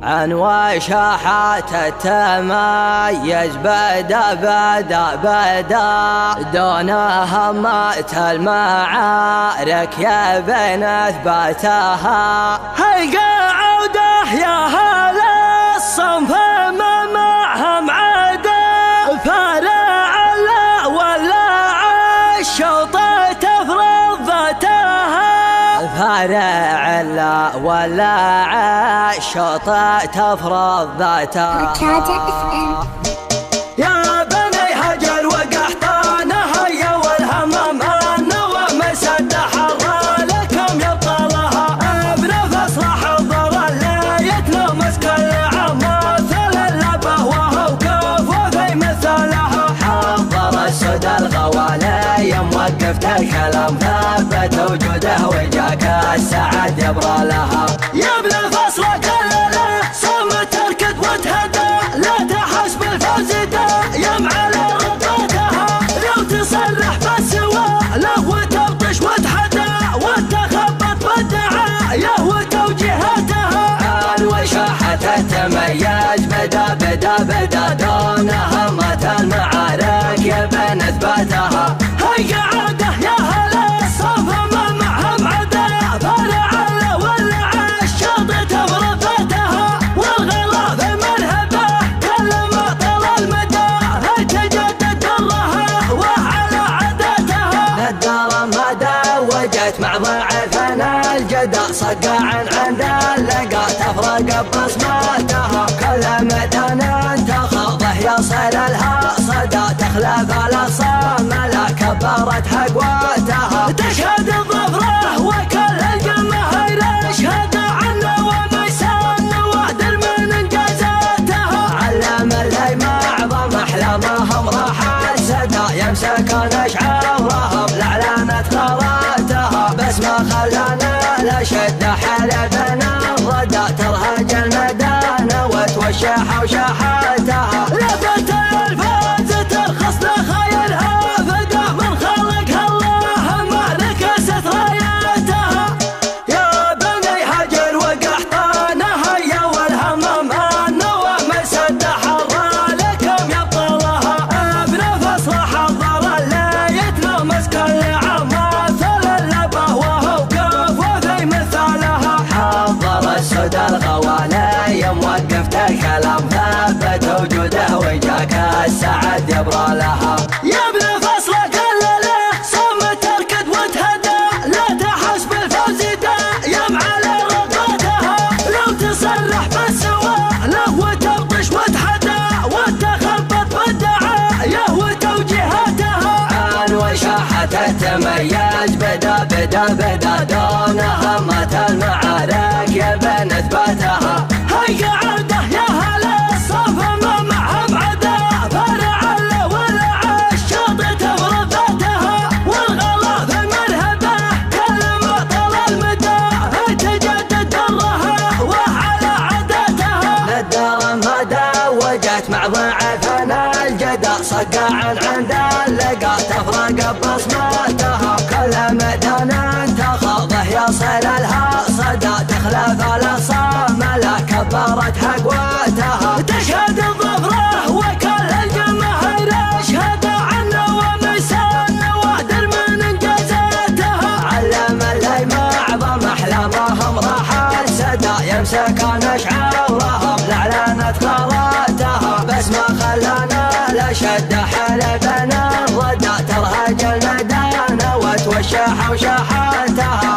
عن وشاحات التميز بدا دون همات المعارك يا بين اثباتها. هيقى عوده يا هل الصنف ما معهم عدا فارع لا ولا الشوط تفرض ذاتها. فارع لا ولا الشوط تفرض ذاتها. يا بني هجر وقحطان هيا والهمام النوى مسد حرى لكم يبقى لها. ابن فصل حضر اللي يتلمس كل عام مثل اللبه وهو كفو في مثلها. حضر السود الغوالي موقفت الكلام ثبت وجوده وجاك السعد يبرى لها. يا ابن الفصل كلله صمت تركض وتهدى لا تحس بالفوز دايم على ربطتها. لو تصرح بالسوى له وتبطش وتحدى وتخبط بالدعاية وتوجيهاتها. عن وشاحة التميز بدا دون همة المعارك يا بين اثباتها. هيا عوده يا هلا الصف ما معهم عدا فارع ولا الشوط تفرض ذاتها. والغلا في مرهبه كل ما طال المدى تجدد درها وعلى عاداتها. الدار ما دوجت مع ضعفنا الجدع صقع عند اللقى تفرق بصماتها. كل ميدان تخاضه يصل لها صدى تخلف الاصام لا كبرت حقواتها. تشهد الظفره وكل الجماهير يشهد عنه وميسان نوادر من انجازاتها. علم اللي معظم احلامهم راح السدى يمسكون اشعارهم لاعلانت قراتها. بس ما خلانا لا شد حلبنا الردى ترهج المدانه وتوشح وشحاتها. لفت الفوز ترخص لخيلها فدا من خلقها الله مالك ست راياتها. يا بني هجر وقحطان هيا والهمام النوى مسد حرى لكم يبقى لها. ابن فصل حضر اللي يتلمس كل عام مثل اللبه وهو كفو في مثالها. حضر السود الغوالي موقفت الكلام ثبت وجوده وجاك السعد يبرى لها. يا ابن فصل كلله صمت تركض وتهدى لا تحس بالفوز دايم على ربطتها. لو تصرح بالسوى له وتبطش وتحدى وتخبط بالدعاية وتوجيهاتها. عن وشاحة التميز بدا دون همة المعارك يا بين اثباتها. هيا عوده يا هلا الصف ما معهم عدا فارع ولا الشوط تفرض ذاتها. والغلا في مرهبه كل ما طال المدى تجدد درها وعلى عاداتها. الدار ما دوجت مع ضعفنا الجدع صقع عند اللقى تفرق بصماتها. كل ميدان تخاضه يصل لها صدى تخلف الاصام لا كبرت حقواتها. تشهد الظفره وكل الجماهير يشهد عنه وميسان نوادر من انجازاتها. علم اللي معظم احلامهم راح السدى يمسكون اشعارهم لاعلانت قراتها. بس ما خلانا لا شد حلبنا الردى ترهج المدانه وتوشح وشحاتها.